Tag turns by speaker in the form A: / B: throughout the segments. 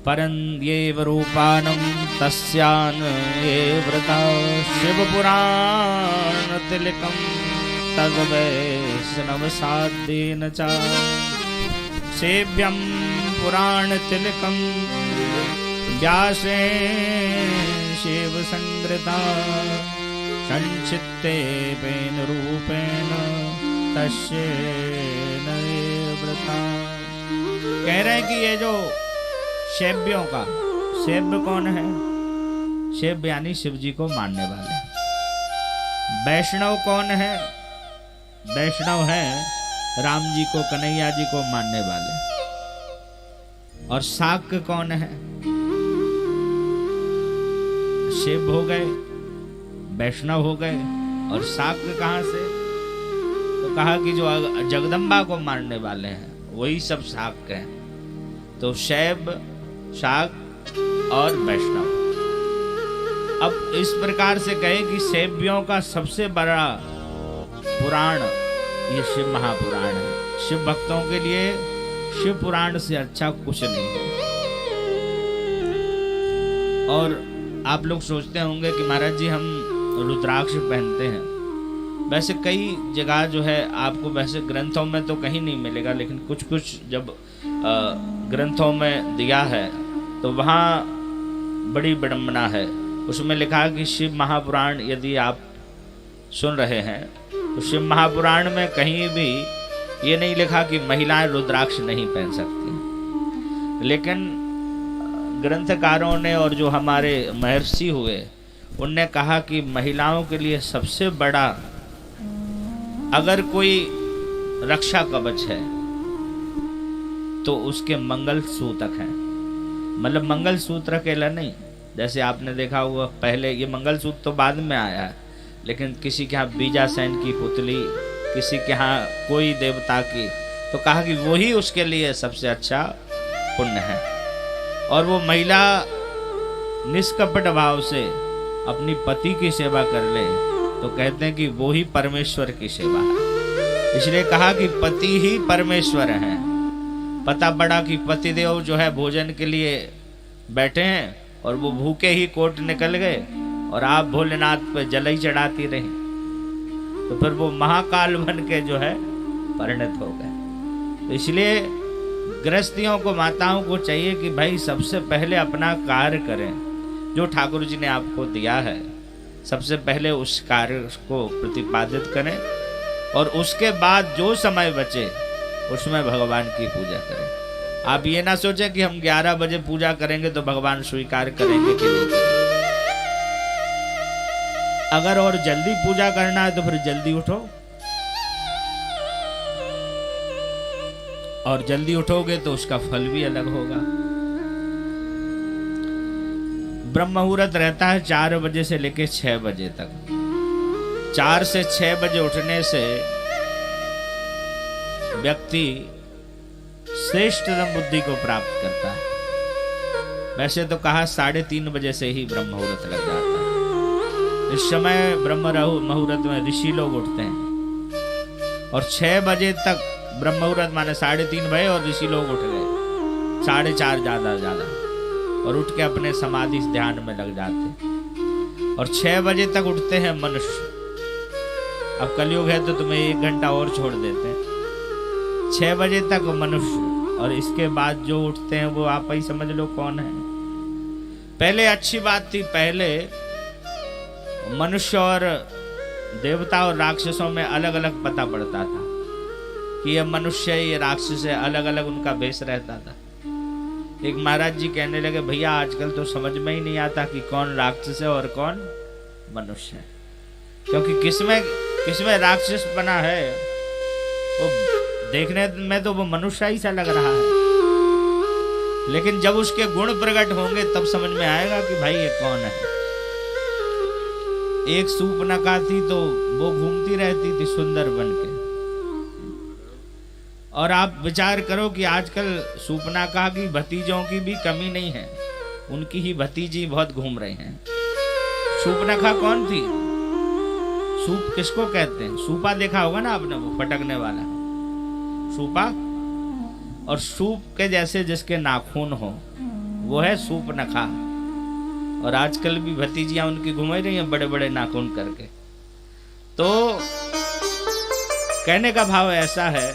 A: परन्येव रूपानं तस्यान् ये व्रता शिवपुराणतिलकं तद्वैष्णवसाद्येन च सेव्यं पुराणतिलकं व्यासेन शिवसंकृता संचित्तेन रूपेण तस्येन ये व्रता। कह रहे हैं कि ये जो शैव्यों का, शैव्य कौन है? शैव्य यानी शिव जी को मानने वाले। वैष्णव कौन है? वैष्णव है राम जी को, कन्हैया जी को मानने वाले। और शाक्य कौन है? शिव हो गए, वैष्णव हो गए, और शाक्य कहां से? तो कहा कि जो जगदम्बा को मानने वाले हैं वही सब शाक्य हैं। तो शैव, शाक्त और वैष्णव। अब इस प्रकार से कहे कि शैव्यों का सबसे बड़ा पुराण ये शिव महापुराण है। शिव भक्तों के लिए शिव पुराण से अच्छा कुछ नहीं है। और आप लोग सोचते होंगे कि महाराज जी हम रुद्राक्ष पहनते हैं। वैसे कई जगह जो है आपको वैसे ग्रंथों में तो कहीं नहीं मिलेगा, लेकिन कुछ कुछ जब ग्रंथों में दिया है तो वहाँ बड़ी विडंबना है। उसमें लिखा है कि शिव महापुराण यदि आप सुन रहे हैं तो शिव महापुराण में कहीं भी ये नहीं लिखा कि महिलाएं रुद्राक्ष नहीं पहन सकती। लेकिन ग्रंथकारों ने और जो हमारे महर्षि हुए उनने कहा कि महिलाओं के लिए सबसे बड़ा अगर कोई रक्षा कवच है तो उसके मंगल सूतक हैं। मतलब मंगल सूत्र अकेला नहीं, जैसे आपने देखा हुआ पहले ये मंगल सूत्र तो बाद में आया है, लेकिन किसी के यहाँ बीजासेन की पुतली, किसी के यहाँ कोई देवता की, तो कहा कि वही उसके लिए सबसे अच्छा पुण्य है। और वो महिला निष्कपट भाव से अपनी पति की सेवा कर ले तो कहते हैं कि वो ही परमेश्वर की सेवा है। इसलिए कहा कि पति ही परमेश्वर हैं। पता पड़ा कि पतिदेव जो है भोजन के लिए बैठे हैं और वो भूखे ही कोट निकल गए और आप भोलेनाथ पे जल ही चढ़ाती रही, तो फिर वो महाकाल बन के जो है परिणत हो गए। तो इसलिए गृहस्थियों को, माताओं को चाहिए कि भाई सबसे पहले अपना कार्य करें जो ठाकुर जी ने आपको दिया है। सबसे पहले उस कार्य को प्रतिपादित करें और उसके बाद जो समय बचे उसमें भगवान की पूजा करें। आप ये ना सोचें कि हम 11 बजे पूजा करेंगे तो भगवान स्वीकार करेंगे कि नहीं करेंगे। अगर और जल्दी पूजा करना है तो फिर जल्दी उठो, और जल्दी उठोगे तो उसका फल भी अलग होगा। ब्रह्म मुहूर्त रहता है 4 बजे से लेकर 6 बजे तक। 4 से 6 बजे उठने से व्यक्ति श्रेष्ठतम बुद्धि को प्राप्त करता है। वैसे तो कहा 3:30 बजे से ही ब्रह्म मुहूर्त लग जाता है। इस समय ब्रह्म मुहूर्त में ऋषि लोग उठते हैं और 6 बजे तक ब्रह्म मुहूर्त माने 3:30 बजे और ऋषि लोग उठ गए 4:30 ज्यादा और उठ के अपने समाधि ध्यान में लग जाते। और 6 बजे तक उठते हैं मनुष्य। अब कलयुग है तो तुम्हें 1 घंटा और छोड़ देते हैं। 6 बजे तक मनुष्य, और इसके बाद जो उठते हैं वो आप ही समझ लो कौन है। पहले अच्छी बात थी, पहले मनुष्य और देवता और राक्षसों में अलग अलग पता पड़ता था कि ये मनुष्य है, ये राक्षस है, अलग अलग उनका भेष रहता था। एक महाराज जी कहने लगे भैया आजकल तो समझ में ही नहीं आता कि कौन राक्षस है और कौन मनुष्य है, क्योंकि किसमें राक्षस बना है वो देखने में तो वो मनुष्य ही सा लग रहा है, लेकिन जब उसके गुण प्रकट होंगे तब समझ में आएगा कि भाई ये कौन है। एक सूर्पनखा थी तो वो घूमती रहती थी सुंदर बनके, और आप विचार करो कि आजकल सूर्पनखा की भतीजों की भी कमी नहीं है, उनकी ही भतीजी बहुत घूम रहे हैं। सूर्पनखा कौन थी? सूप किसको कहते हैं? सूपा देखा होगा ना आपने, वो फटकने वाला सूपा। और सूप के जैसे जिसके नाखून हो वो है सूप नखा। और आजकल भी भतीजियां उनकी घुमा रही हैं बड़े बड़े नाखून करके। तो कहने का भाव ऐसा है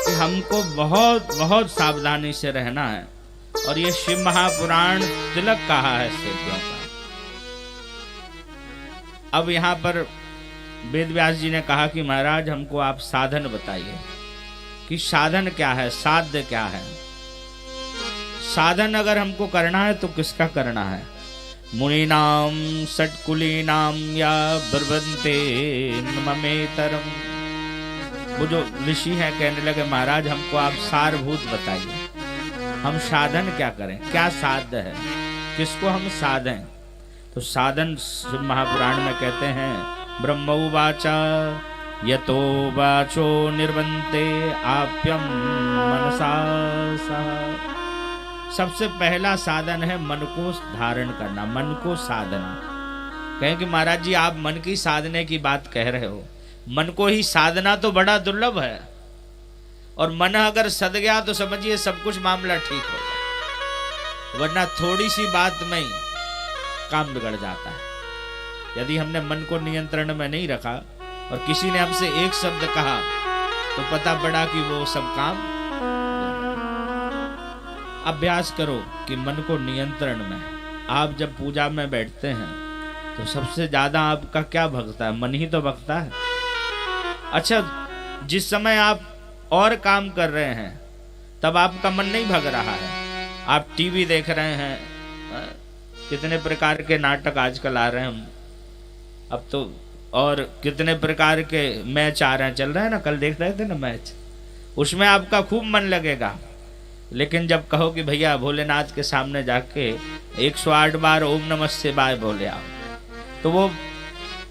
A: कि हमको बहुत बहुत सावधानी से रहना है। और ये शिव महापुराण तिलक कहा है सेठियों का। अब यहाँ पर वेद व्यास जी ने कहा कि महाराज हमको आप साधन बताइए कि साधन क्या है, साध्य क्या है। साधन अगर हमको करना है तो किसका करना है? मुनीनाम षट्कुलीनाम या ब्रवन्ते ममेतरम। वो जो ऋषि हैं कहने लगे महाराज हमको आप सारभूत बताइए, हम साधन क्या करें, क्या साध्य है, किसको हम साधें। तो साधन शिव महापुराण में कहते हैं ब्रह्मोवाचा यतो वाचो निर्बन्ते आप्यम मनसा सह। सबसे पहला साधन है मन को धारण करना, मन को साधना। कहें कि महाराज जी आप मन की साधने की बात कह रहे हो, मन को ही साधना तो बड़ा दुर्लभ है। और मन अगर सद गया तो समझिए सब कुछ मामला ठीक होगा, वरना थोड़ी सी बात में ही काम बिगड़ जाता है। यदि हमने मन को नियंत्रण में नहीं रखा और किसी ने हमसे एक शब्द कहा तो पता पड़ा कि वो सब काम। अभ्यास करो कि मन को नियंत्रण में। आप जब पूजा में बैठते हैं तो सबसे ज्यादा आपका क्या भगता है? मन ही तो भगता है। अच्छा, जिस समय आप और काम कर रहे हैं तब आपका मन नहीं भग रहा है, आप टीवी देख रहे हैं, कितने प्रकार के नाटक आजकल आ रहे हैं अब तो, और कितने प्रकार के मैच आ रहे हैं, चल रहे हैं ना, कल देख रहे थे ना मैच, उसमें आपका खूब मन लगेगा। लेकिन जब कहो कि भैया भोलेनाथ के सामने जाके 108 बार ओम नमः शिवाय बोले आओ, तो वो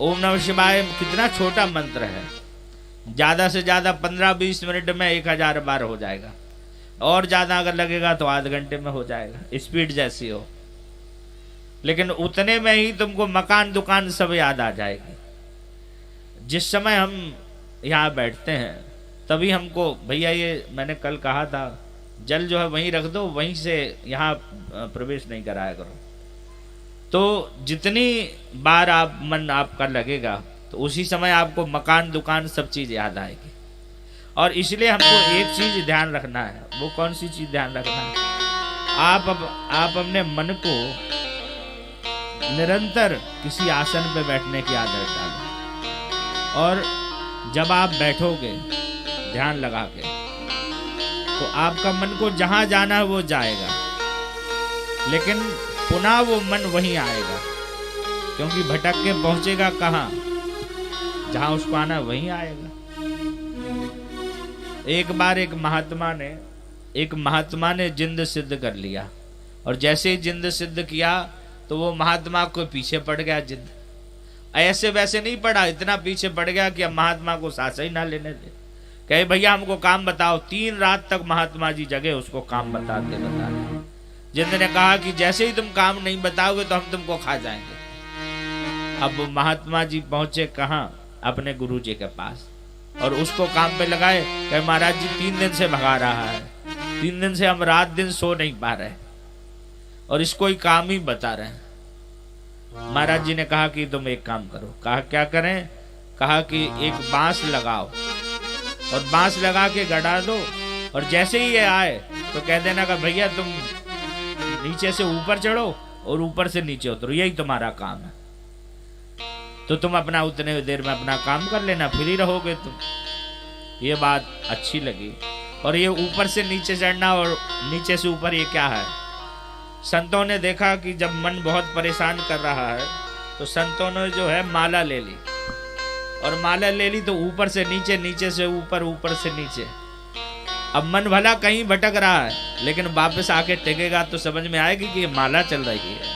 A: ओम नमः शिवाय कितना छोटा मंत्र है, ज्यादा से ज्यादा 15-20 मिनट में 1000 बार हो जाएगा, और ज्यादा अगर लगेगा तो आध घंटे में हो जाएगा, स्पीड जैसी हो। लेकिन उतने में ही तुमको मकान दुकान सब याद आ जाएगी। जिस समय हम यहाँ बैठते हैं तभी हमको भैया ये मैंने कल कहा था जल जो है वहीं रख दो, वहीं से यहाँ प्रवेश नहीं कराया करो। तो जितनी बार आप मन आपका लगेगा तो उसी समय आपको मकान दुकान सब चीज याद आएगी। और इसलिए हमको एक चीज ध्यान रखना है। वो कौन सी चीज ध्यान रखना है? आप अपने मन को निरंतर किसी आसन पे बैठने की आदत डालें। और जब आप बैठोगे ध्यान लगा के तो आपका मन को जहां जाना है वो जाएगा, लेकिन पुनः वो मन वहीं आएगा, क्योंकि भटक के पहुंचेगा कहाँ? जहां उसको आना है वहीं आएगा। एक बार एक महात्मा ने जिंद सिद्ध कर लिया, और जैसे ही जिंद सिद्ध किया तो वो महात्मा को पीछे पड़ गया जिंद। ऐसे वैसे नहीं पड़ा, इतना पीछे पड़ गया कि अब महात्मा को सांस ही ना लेने दे। कहे भैया हमको काम बताओ। 3 रात तक महात्मा जी जगे उसको काम बताते। जिंद ने कहा कि जैसे ही तुम काम नहीं बताओगे तो हम तुमको खा जाएंगे। अब महात्मा जी पहुंचे कहाँ? अपने गुरु जी के पास, और उसको काम पे लगाए। कहे महाराज जी 3 दिन से भगा रहा है, 3 दिन से हम रात दिन सो नहीं पा रहे और इसको ही काम ही बता रहे हैं। महाराज जी ने कहा कि तुम एक काम करो। कहा क्या करें? कहा कि एक बांस लगाओ और बांस लगा के गड़ा दो, और जैसे ही ये आए तो कह देना कि भैया तुम नीचे से ऊपर चढ़ो और ऊपर से नीचे उतरो, यही तुम्हारा काम है। तो तुम अपना उतने देर में अपना काम कर लेना, फ्री रहोगे तुम। ये बात अच्छी लगी। और ये ऊपर से नीचे चढ़ना और नीचे से ऊपर, ये क्या है? संतों ने देखा कि जब मन बहुत परेशान कर रहा है तो संतों ने जो है माला ले ली, और माला ले ली तो ऊपर से नीचे, नीचे से ऊपर, ऊपर से नीचे। अब मन भला कहीं भटक रहा है, लेकिन वापस आके टेकेगा तो समझ में आएगी कि ये माला चल रही है।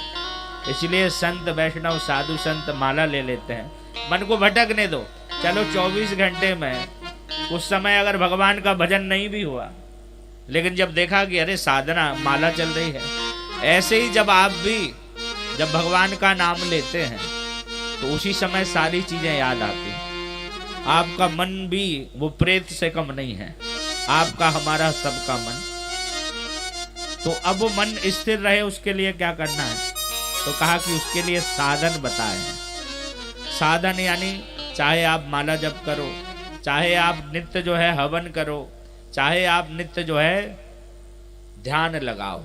A: इसलिए संत वैष्णव साधु संत माला ले लेते हैं। मन को भटकने दो। चलो 24 घंटे में कुछ समय अगर भगवान का भजन नहीं भी हुआ, लेकिन जब देखा कि अरे साधना माला चल रही है, ऐसे ही जब आप भी जब भगवान का नाम लेते हैं तो उसी समय सारी चीजें याद आती हैं। आपका मन भी वो प्रेत से कम नहीं है, आपका हमारा सबका मन। तो अब वो मन स्थिर रहे उसके लिए क्या करना है? तो कहा कि उसके लिए साधन बताए हैं। साधन यानी चाहे आप माला जप करो, चाहे आप नित्य जो है हवन करो, चाहे आप नित्य जो है ध्यान लगाओ।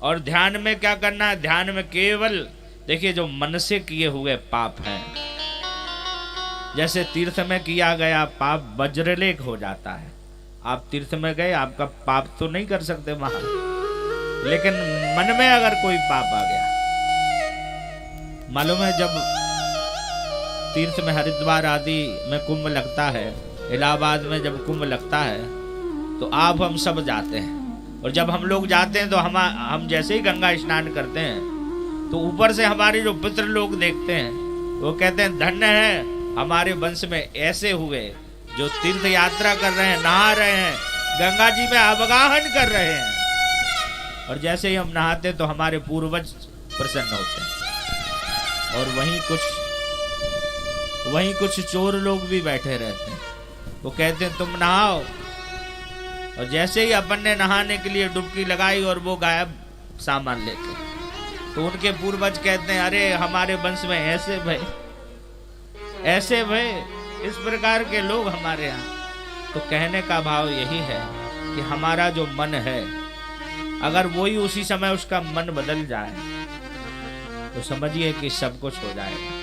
A: और ध्यान में क्या करना है? ध्यान में केवल देखिए जो मन से किए हुए पाप हैं, जैसे तीर्थ में किया गया पाप वज्रलेख हो जाता है। आप तीर्थ में गए, आपका पाप तो नहीं कर सकते वहां, लेकिन मन में अगर कोई पाप आ गया, मालूम है जब तीर्थ में हरिद्वार आदि में कुंभ लगता है, इलाहाबाद में जब कुंभ लगता है, तो आप हम सब जाते हैं। और जब हम लोग जाते हैं तो हम जैसे ही गंगा स्नान करते हैं तो ऊपर से हमारे जो पितृ लोग देखते हैं, वो कहते हैं धन्य है हमारे वंश में ऐसे हुए जो तीर्थ यात्रा कर रहे हैं, नहा रहे हैं, गंगा जी में अवगाहन कर रहे हैं। और जैसे ही हम नहाते तो हमारे पूर्वज प्रसन्न होते हैं। और वहीं कुछ चोर लोग भी बैठे रहते हैं, वो कहते हैं तुम नहाओ। और जैसे ही अपन ने नहाने के लिए डुबकी लगाई और वो गायब सामान लेके, तो उनके पूर्वज कहते हैं अरे हमारे वंश में ऐसे भय इस प्रकार के लोग हमारे यहाँ। तो कहने का भाव यही है कि हमारा जो मन है, अगर वही उसी समय उसका मन बदल जाए तो समझिए कि सब कुछ हो जाएगा।